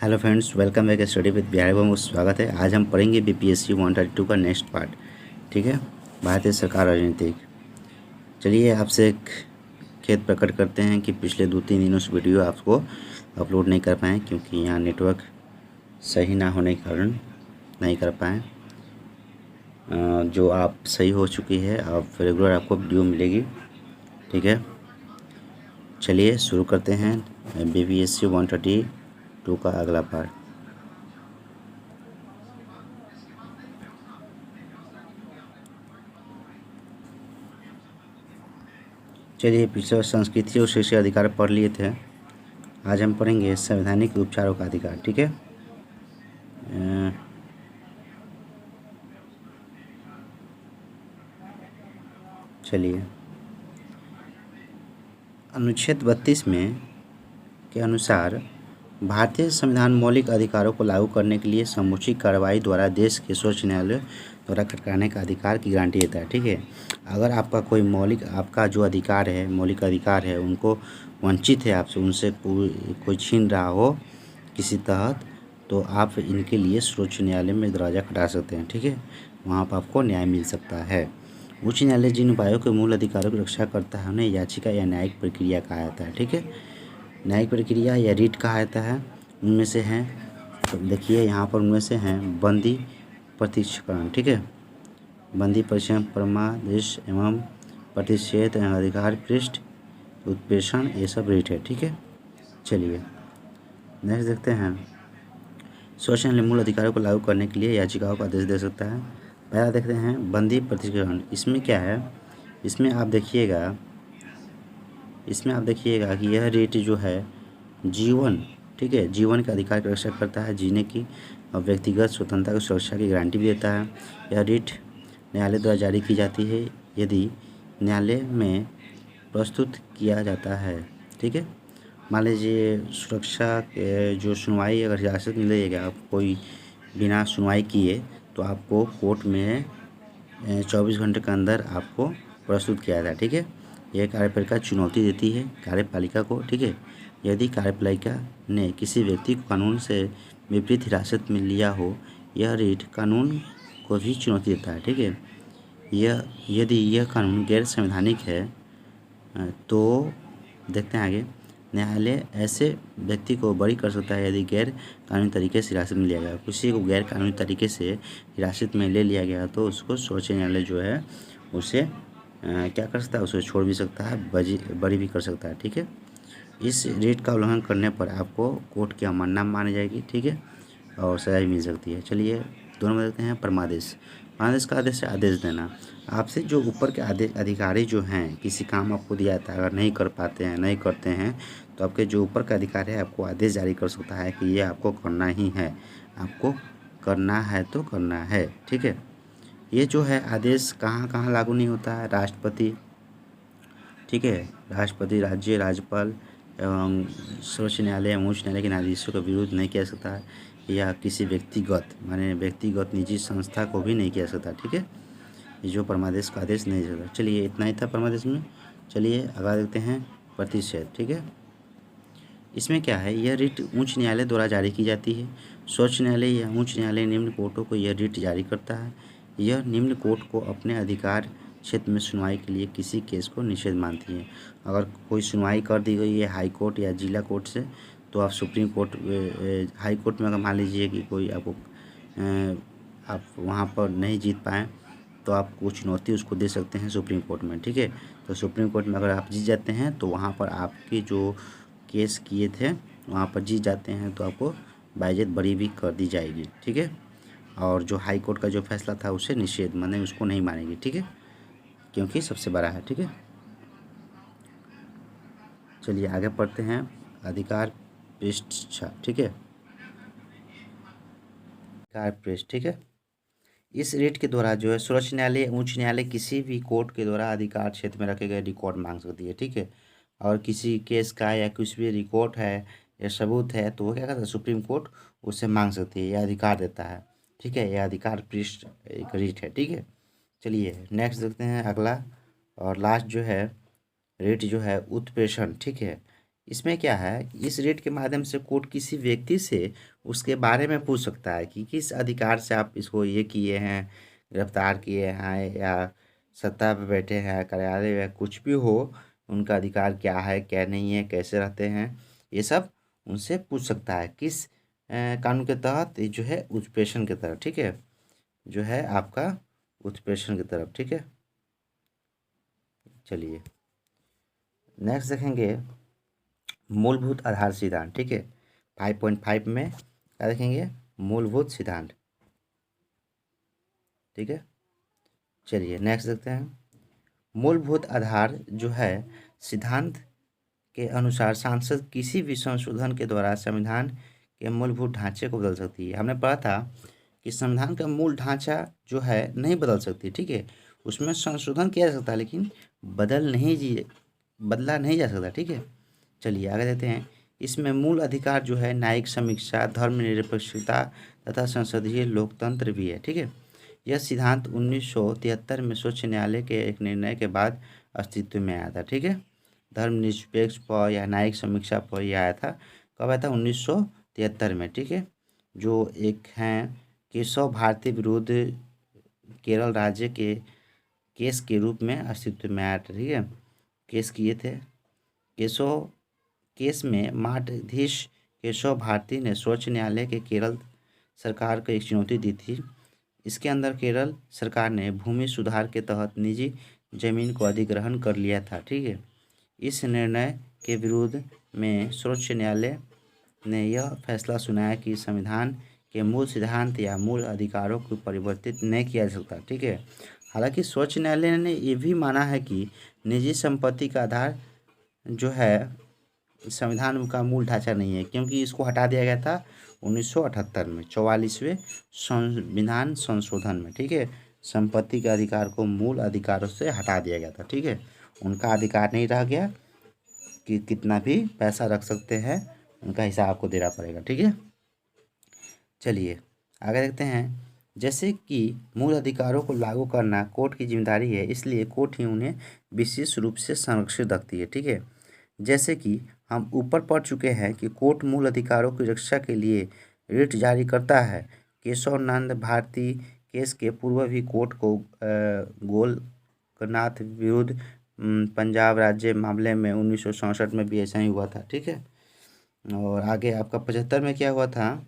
Hello friends, welcome back study with Bihari बम। स्वागत है। आज हम पढ़ेंगे बीपीएससी 132 का नेक्स्ट पार्ट। ठीक है, भारतीय सरकार राजनीतिक। चलिए आपसे एक खेद प्रकट करते हैं कि पिछले 2-3 दिनों से वीडियो आपको अपलोड नहीं कर पाएँ, क्योंकि यहाँ नेटवर्क सही ना होने के कारण नहीं कर पाएँ। जो आप सही हो चुकी है, आप रेगुलर आपको वीडियो मिलेगी। ठीक है, चलिए शुरू करते हैं बीपीएससी 132 का अगला पार्ट। चलिए, पिछले संस्कृति और शिक्षा अधिकार पढ़ लिए थे। आज हम पढ़ेंगे संवैधानिक उपचारों का अधिकार। ठीक है, चलिए अनुच्छेद 32 में के अनुसार भारतीय संविधान मौलिक अधिकारों को लागू करने के लिए समुचित कार्रवाई द्वारा देश के सर्वोच्च न्यायालय द्वारा खटकाने का अधिकार की गारंटी देता है। ठीक है, अगर आपका कोई आपका जो अधिकार है, मौलिक अधिकार है, उनको वंचित है आपसे, उनसे कोई छीन रहा हो किसी तहत, तो आप इनके लिए सर्वोच्च न्यायालय में दरवाज़ा खटका सकते हैं। ठीक है, वहाँ पर आपको न्याय मिल सकता है। उच्च न्यायालय जिन उपायों के मूल अधिकारों की रक्षा करता है उन्हें याचिका या न्यायिक प्रक्रिया कहा जाता है। ठीक है, न्यायिक प्रक्रिया या रीट कहा जाता है। उनमें से हैं, तो देखिए यहाँ पर उनमें से हैं बंदी प्रत्यक्षीकरण। ठीक है, बंदी परीक्षण, परमादेश एवं प्रतिषेध एवं अधिकार पृष्ठ, उत्प्रेषण, ये सब रीट है। ठीक है, चलिए नेक्स्ट देखते हैं। सर्वोच्च न्यायालय मूल अधिकारों को लागू करने के लिए याचिकाओं का आदेश दे सकता है। पहला देखते हैं बंदी प्रत्यक्षीकरण। इसमें क्या है, इसमें आप देखिएगा कि यह रीट जो है जीवन, ठीक है, जीवन के अधिकार की रक्षा करता है, जीने की और व्यक्तिगत स्वतंत्रता की सुरक्षा की गारंटी भी देता है। यह रीट न्यायालय द्वारा जारी की जाती है यदि न्यायालय में प्रस्तुत किया जाता है। ठीक है, मान लीजिए सुरक्षा के जो सुनवाई अगर इजाज़त मिल जाएगा, आप कोई बिना सुनवाई किए, तो आपको कोर्ट में 24 घंटे के अंदर आपको प्रस्तुत किया जाता है। ठीक है, यह कार्यपालिका चुनौती देती है कार्यपालिका को। ठीक है, यदि कार्यपालिका ने किसी व्यक्ति को कानून से विपरीत हिरासत में लिया हो, यह रीट कानून को भी चुनौती देता है। ठीक है, यदि यह कानून गैर संवैधानिक है, तो देखते हैं आगे। न्यायालय ऐसे व्यक्ति को बरी कर सकता है यदि गैर कानूनी तरीके से हिरासत में लिया गया। किसी को गैर कानूनी तरीके से हिरासत में ले लिया गया तो उसको सर्वोच्च न्यायालय जो है उसे क्या कर सकता है, उसे छोड़ भी सकता है, बरी भी कर सकता है। ठीक है, इस रीट का उल्लंघन करने पर आपको कोर्ट की अवमानना मानी जाएगी। ठीक है, और सजा भी मिल सकती है। चलिए दोनों में देखते हैं परमादेश। परमादेश का आदेश है आदेश देना। आपसे जो ऊपर के अधिकारी जो हैं, किसी काम आपको दिया जाता है, अगर नहीं कर पाते हैं, नहीं करते हैं, तो आपके जो ऊपर का अधिकारी है आपको आदेश जारी कर सकता है कि ये आपको करना ही है, आपको करना है तो करना है। ठीक है, ये जो है आदेश कहाँ कहाँ लागू नहीं होता है, राष्ट्रपति, ठीक है, राष्ट्रपति, राज्य राज्यपाल एवं सर्वोच्च न्यायालय एवं उच्च न्यायालय के न्यायाधीशों का विरोध नहीं किया सकता है, या किसी व्यक्तिगत निजी संस्था को भी नहीं किया सकता। ठीक है, ये जो परमादेश का आदेश नहीं देता। चलिए इतना ही था परमादेश में। चलिए अगला देखते हैं प्रतिषेध। ठीक है, इसमें क्या है, यह रिट उच्च न्यायालय द्वारा जारी की जाती है। सर्वोच्च न्यायालय या उच्च न्यायालय निम्न कोर्टों को यह रिट जारी करता है। यह निम्न कोर्ट को अपने अधिकार क्षेत्र में सुनवाई के लिए किसी केस को निषेध मानती है। अगर कोई सुनवाई कर दी गई है हाई कोर्ट या जिला कोर्ट से, तो आप सुप्रीम कोर्ट, हाई कोर्ट में अगर मान लीजिए कि कोई आपको आप वहाँ पर नहीं जीत पाएँ, तो आप कुछ चुनौती उसको दे सकते हैं सुप्रीम कोर्ट में। ठीक है, तो सुप्रीम कोर्ट में अगर आप जीत जाते हैं तो वहाँ पर आपकी जो केस किए थे वहाँ पर जीत जाते हैं तो आपको बाइज्जत बरी भी कर दी जाएगी। ठीक है, और जो हाई कोर्ट का जो फैसला था उसे निषेध, माने उसको नहीं मानेगी। ठीक है, क्योंकि सबसे बड़ा है। ठीक है, चलिए आगे पढ़ते हैं अधिकार पृष्ठ। ठीक है, अधिकार पृष्ठ। ठीक है, इस रीट के द्वारा जो है सर्वोच्च न्यायालय उच्च न्यायालय किसी भी कोर्ट के द्वारा अधिकार क्षेत्र में रखे गए रिकॉर्ड मांग सकती है। ठीक है, और किसी केस का या कुछ भी रिकॉर्ड है या सबूत है तो वो क्या करता है, सुप्रीम कोर्ट उससे मांग सकती है, यह अधिकार देता है। ठीक है, यह अधिकार पृष्ठ एक रीट है। ठीक है, चलिए नेक्स्ट देखते हैं अगला और लास्ट जो है रीट जो है उत्प्रेषण। ठीक है, इसमें क्या है, इस रेट के माध्यम से कोर्ट किसी व्यक्ति से उसके बारे में पूछ सकता है कि किस अधिकार से आप इसको ये किए हैं, गिरफ्तार किए हैं, या सत्ता पे बैठे हैं, कार्यालय या कुछ भी हो, उनका अधिकार क्या है, क्या नहीं है, कैसे रहते हैं, ये सब उनसे पूछ सकता है। किस कानून के तहत? ये जो है उत्प्रेषण के तरफ, ठीक है, जो है आपका उत्प्रेषण की तरफ, ठीक है। चलिए नेक्स्ट देखेंगे मूलभूत आधार सिद्धांत, ठीक है। 5.5 में क्या देखेंगे? मूलभूत सिद्धांत, ठीक है। चलिए नेक्स्ट देखते हैं। मूलभूत आधार जो है सिद्धांत के अनुसार सांसद किसी भी संशोधन के द्वारा संविधान के मूलभूत ढांचे को बदल सकती है। हमने पढ़ा था कि संविधान का मूल ढांचा जो है नहीं बदल सकती, ठीक है। उसमें संशोधन किया जा सकता है लेकिन बदला नहीं जा सकता, ठीक है। चलिए आगे देखते हैं। इसमें मूल अधिकार जो है न्यायिक समीक्षा, धर्मनिरपेक्षता तथा संसदीय लोकतंत्र भी है, ठीक है। यह सिद्धांत 1973 में सर्वोच्च न्यायालय के एक निर्णय के बाद अस्तित्व में आया था, ठीक है। धर्मनिरपेक्ष पर या न्यायिक समीक्षा पर यह आया था। कब आया था? 1973 में, ठीक है। जो एक हैं केशव भारती विरुद्ध केरल राज्य के केस के रूप में अस्तित्व में आया था, ठीक है। केस किए थे केशव। केस में मठाधीश केशव भारती ने सर्वोच्च न्यायालय के केरल सरकार को एक चुनौती दी थी। इसके अंदर केरल सरकार ने भूमि सुधार के तहत निजी जमीन को अधिग्रहण कर लिया था, ठीक है। इस निर्णय के विरोध में सर्वोच्च न्यायालय ने यह फैसला सुनाया कि संविधान के मूल सिद्धांत या मूल अधिकारों को परिवर्तित नहीं किया जा सकता, ठीक है। हालांकि सर्वोच्च न्यायालय ने यह भी माना है कि निजी संपत्ति का आधार जो है संविधान का मूल ढांचा नहीं है, क्योंकि इसको हटा दिया गया था 1978 में 44वें संविधान संशोधन में, ठीक है। संपत्ति के अधिकार को मूल अधिकारों से हटा दिया गया था, ठीक है। उनका अधिकार नहीं रह गया कि कितना भी पैसा रख सकते हैं, उनका हिसाब आपको देना पड़ेगा, ठीक है। चलिए आगे देखते हैं। जैसे कि मूल अधिकारों को लागू करना कोर्ट की जिम्मेदारी है, इसलिए कोर्ट ही उन्हें विशेष रूप से संरक्षित रखती है, ठीक है। जैसे कि हम ऊपर पढ़ चुके हैं कि कोर्ट मूल अधिकारों की रक्षा के लिए रिट जारी करता है। केशव नंद भारती केस के पूर्व भी कोर्ट को गोलकनाथ विरुद्ध पंजाब राज्य मामले में 1967 में भी ऐसा ही हुआ था, ठीक है। और आगे आपका 75 में क्या हुआ था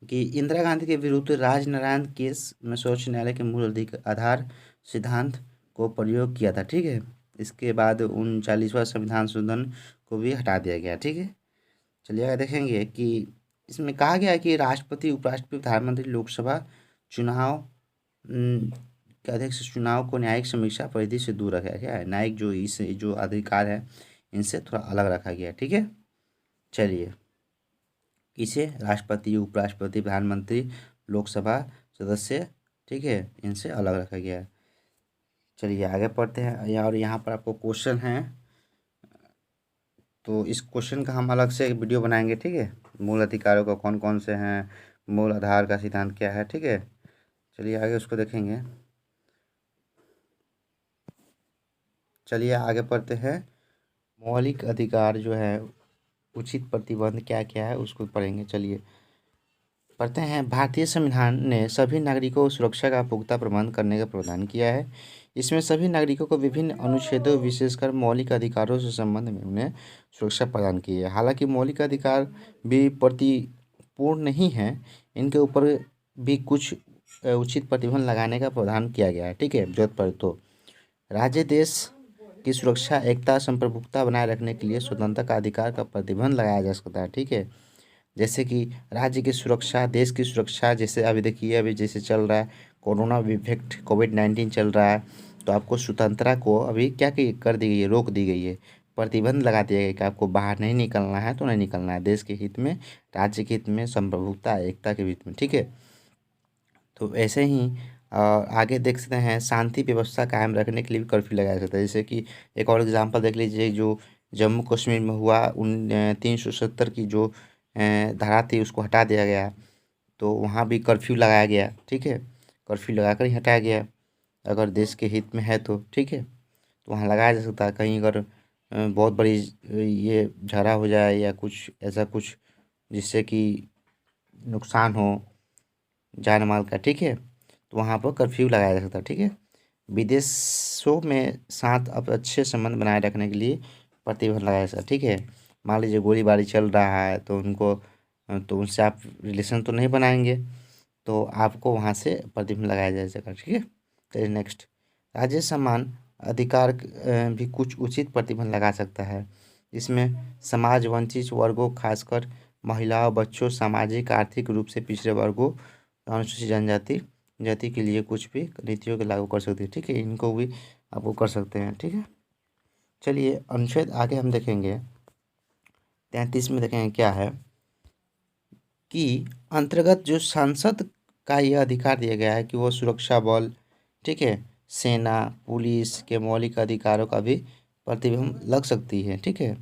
कि इंदिरा गांधी के विरुद्ध राजनारायण केस में सर्वोच्च न्यायालय के मूल आधार सिद्धांत को प्रयोग किया था, ठीक है। इसके बाद 39वां संविधान संशोधन को भी हटा दिया गया, ठीक है। चलिए आगे देखेंगे कि इसमें कहा गया है कि राष्ट्रपति, उपराष्ट्रपति, प्रधानमंत्री लोकसभा चुनाव के अध्यक्ष चुनाव को न्यायिक समीक्षा परिधि से दूर रखा गया है। न्यायिक जो अधिकार है इनसे थोड़ा अलग रखा गया है, ठीक है। चलिए इसे राष्ट्रपति, उपराष्ट्रपति, प्रधानमंत्री, लोकसभा सदस्य, ठीक है, इनसे अलग रखा गया है। चलिए आगे पढ़ते हैं। और यहाँ पर आपको क्वेश्चन है, तो इस क्वेश्चन का हम अलग से एक वीडियो बनाएंगे, ठीक है। मूल अधिकारों का कौन कौन से हैं, मूल आधार का सिद्धांत क्या है, ठीक है। चलिए आगे उसको देखेंगे। चलिए आगे पढ़ते हैं। मौलिक अधिकार जो है, उचित प्रतिबंध क्या क्या है उसको पढ़ेंगे। चलिए पढ़ते हैं। भारतीय संविधान ने सभी नागरिकों को सुरक्षा का पुख्ता प्रबंध करने का प्रावधान किया है। इसमें सभी नागरिकों को विभिन्न अनुच्छेदों, विशेषकर मौलिक अधिकारों से संबंध में उन्हें सुरक्षा प्रदान की है। हालांकि मौलिक अधिकार भी परिपूर्ण नहीं है, इनके ऊपर भी कुछ उचित प्रतिबंध लगाने का प्रावधान किया गया है, ठीक है। जरूरत पड़े तो राज्य देश की सुरक्षा, एकता, संप्रभुता बनाए रखने के लिए स्वतंत्रता का अधिकार का प्रतिबंध लगाया जा सकता है, ठीक है। जैसे कि राज्य की सुरक्षा, देश की सुरक्षा, जैसे अभी देखिए अभी जैसे चल रहा है कोरोना इफेक्ट, कोविड-19 चल रहा है, तो आपको स्वतंत्रता को अभी क्या कर दी गई है, रोक दी गई है, प्रतिबंध लगा दिया गया कि आपको बाहर नहीं निकलना है तो नहीं निकलना है, देश के हित में, राज्य के हित में, संप्रभुता, एकता के हित में, ठीक है। तो ऐसे ही आगे देख सकते हैं शांति व्यवस्था कायम रखने के लिए भी कर्फ्यू लगाया जाता है। जैसे कि एक और एग्जांपल देख लीजिए, जो जम्मू कश्मीर में हुआ 370 की जो धारा थी उसको हटा दिया गया, तो वहाँ भी कर्फ्यू लगाया गया, ठीक है। कर्फ्यू लगाकर ही हटाया गया, अगर देश के हित में है तो, ठीक है। तो वहाँ लगाया जा सकता है। कहीं अगर बहुत बड़ी ये झगड़ा हो जाए या कुछ ऐसा कुछ जिससे कि नुकसान हो जान माल का, ठीक है, तो वहाँ पर कर्फ्यू लगाया जा सकता है, ठीक है। विदेशों में साथ अब अच्छे संबंध बनाए रखने के लिए प्रतिबंध लगाया जा सकता है, ठीक है। मान लीजिए गोलीबारी चल रहा है तो उनको तो उनसे आप रिलेशन तो नहीं बनाएंगे, तो आपको वहाँ से प्रतिबंध लगाया जा सकेगा, ठीक है। चलिए नेक्स्ट, राज्य समान अधिकार भी कुछ उचित प्रतिबंध लगा सकता है। इसमें समाज वंचित वर्गों खासकर महिलाओं, बच्चों, सामाजिक आर्थिक रूप से पिछड़े वर्गों, अनुसूचित जनजाति जाति के लिए कुछ भी नीतियों को लागू कर सकती है, ठीक है। इनको भी आपको कर सकते हैं, ठीक है। चलिए अनुच्छेद आगे हम देखेंगे 33 में देखेंगे क्या है कि अंतर्गत जो सांसद का यह अधिकार दिया गया है कि वो सुरक्षा बल, ठीक है, सेना, पुलिस के मौलिक अधिकारों का भी प्रतिबंध लग सकती है, ठीक है।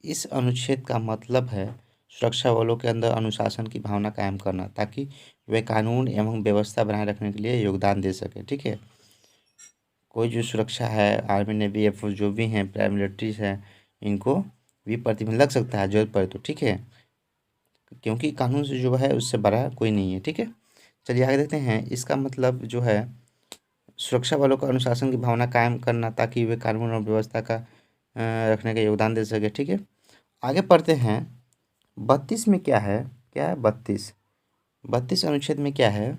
इस अनुच्छेद का मतलब है सुरक्षा बलों के अंदर अनुशासन की भावना कायम करना ताकि वे कानून एवं व्यवस्था बनाए रखने के लिए योगदान दे सके, ठीक है। कोई जो सुरक्षा है, आर्मी, नेवी, एयरफोर्स जो भी हैं, पैरामिलिट्रीज हैं, इनको भी प्रतिबंध लग सकता है जरूरत पड़े तो, ठीक है, क्योंकि कानून से जो है उससे बड़ा कोई नहीं है, ठीक है। चलिए आगे देखते हैं, इसका मतलब जो है सुरक्षा बलों का अनुशासन की भावना कायम करना ताकि वे कानून और व्यवस्था का रखने का योगदान दे सके, ठीक है। आगे पढ़ते हैं 32 में क्या है, क्या है 32 अनुच्छेद में क्या है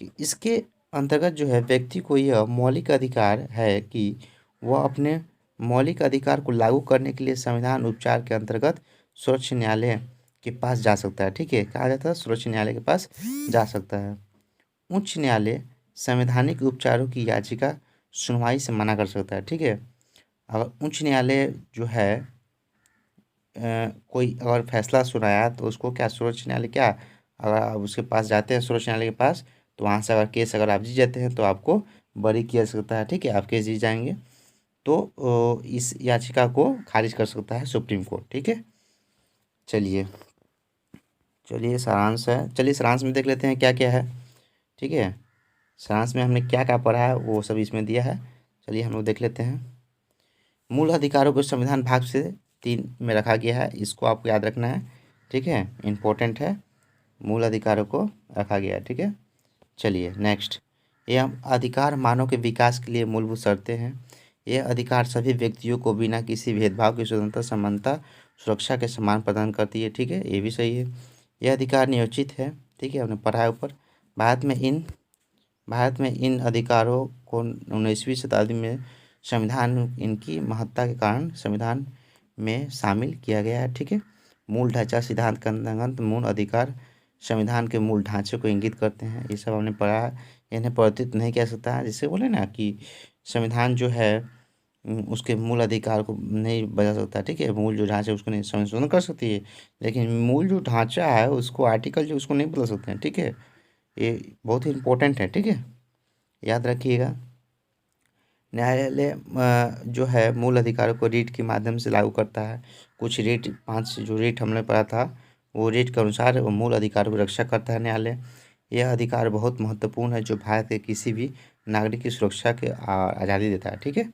कि इसके अंतर्गत जो है व्यक्ति को यह मौलिक अधिकार है कि वह अपने मौलिक अधिकार को लागू करने के लिए संविधान उपचार के अंतर्गत सर्वोच्च न्यायालय के पास जा सकता है, ठीक है। कहा जाता है सर्वोच्च न्यायालय के पास जा सकता है। उच्च न्यायालय संवैधानिक उपचारों की याचिका सुनवाई से मना कर सकता है, ठीक है। अगर उच्च न्यायालय जो है कोई अगर फैसला सुनाया तो उसको क्या सर्वोच्च न्यायालय क्या, अगर आप उसके पास जाते हैं सर्वोच्च न्यायालय के पास तो वहाँ से अगर केस अगर आप जीत जाते हैं तो आपको बरी किया जा सकता है, ठीक है। आप केस जीत जाएंगे तो इस याचिका को खारिज कर सकता है सुप्रीम कोर्ट, ठीक है। चलिए चलिए सारांश है, चलिए सारांश में देख लेते हैं क्या क्या है, ठीक है। सारांश में हमने क्या क्या पढ़ा है वो सब इसमें दिया है। चलिए हम लोग देख लेते हैं। मूल अधिकारों को संविधान भाग से 3 में रखा गया है, इसको आपको याद रखना है, ठीक है, इम्पोर्टेंट है। मूल अधिकारों को रखा गया है, ठीक है। चलिए नेक्स्ट, यह अधिकार मानव के विकास के लिए मूलभूत शर्तें हैं। यह अधिकार सभी व्यक्तियों को बिना किसी भेदभाव की स्वतंत्रता, समानता, सुरक्षा के समान प्रदान करती है, ठीक है, ये भी सही है। यह अधिकार नियोजित है, ठीक है, हमने पढ़ा है ऊपर। भारत में इन अधिकारों को 19वीं शताब्दी में संविधान इनकी महत्ता के कारण संविधान में शामिल किया गया है, ठीक है। मूल ढांचा सिद्धांत के अंतर्गत मूल अधिकार संविधान के मूल ढांचे को इंगित करते हैं, ये सब हमने पढ़ा है। इन्हें परिवर्तित नहीं किया सकता है, जिससे बोले ना कि संविधान जो है उसके मूल अधिकार को नहीं बदल सकता, ठीक है। मूल जो ढांचा है उसको नहीं संशोधन कर सकती है, लेकिन मूल जो ढांचा है उसको आर्टिकल जो उसको नहीं बदल सकते हैं, ठीक है। ये बहुत ही इम्पोर्टेंट है, ठीक है, याद रखिएगा। न्यायालय जो है मूल अधिकारों को रीट के माध्यम से लागू करता है। कुछ रीट 5 जो रीट हमने पढ़ा था वो रीट के अनुसार वो मूल अधिकारों की रक्षा करता है न्यायालय। यह अधिकार बहुत महत्वपूर्ण है जो भारत के किसी भी नागरिक की सुरक्षा के आज़ादी देता है, ठीक है।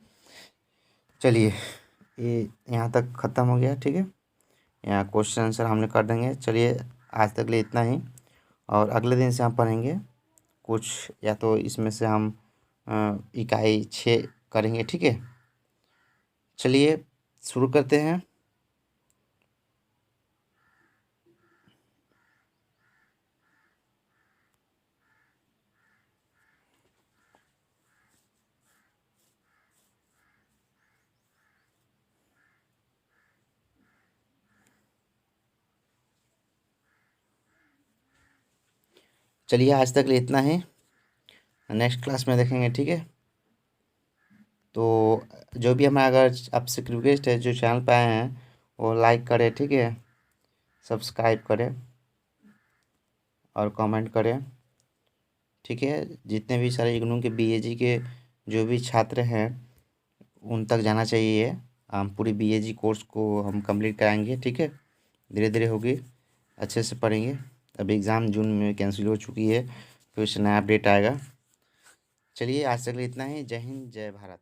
चलिए ये यहाँ तक ख़त्म हो गया, ठीक है। यहाँ क्वेश्चन आंसर हमने कर देंगे। चलिए आज तक लिए इतना ही, और अगले दिन से हम पढ़ेंगे कुछ, या तो इसमें से हम इकाई 6 करेंगे, ठीक है। चलिए शुरू करते हैं। चलिए आज तक लिए इतना ही, नेक्स्ट क्लास में देखेंगे, ठीक है। तो जो भी हमारा अगर आपसे रिक्वेस्ट है जो चैनल पे आए हैं वो लाइक करें, ठीक है, सब्सक्राइब करें और कमेंट करें, ठीक है। जितने भी सारे इग्नू के बीएजी के जो भी छात्र हैं उन तक जाना चाहिए। हम पूरी बीएजी कोर्स को हम कंप्लीट कराएंगे, ठीक है, धीरे धीरे होगी, अच्छे से पढ़ेंगे। अभी एग्ज़ाम जून में कैंसिल हो चुकी है, फिर से नया अपडेट आएगा। चलिए आज तक के लिए इतना ही। जय हिंद, जय भारत।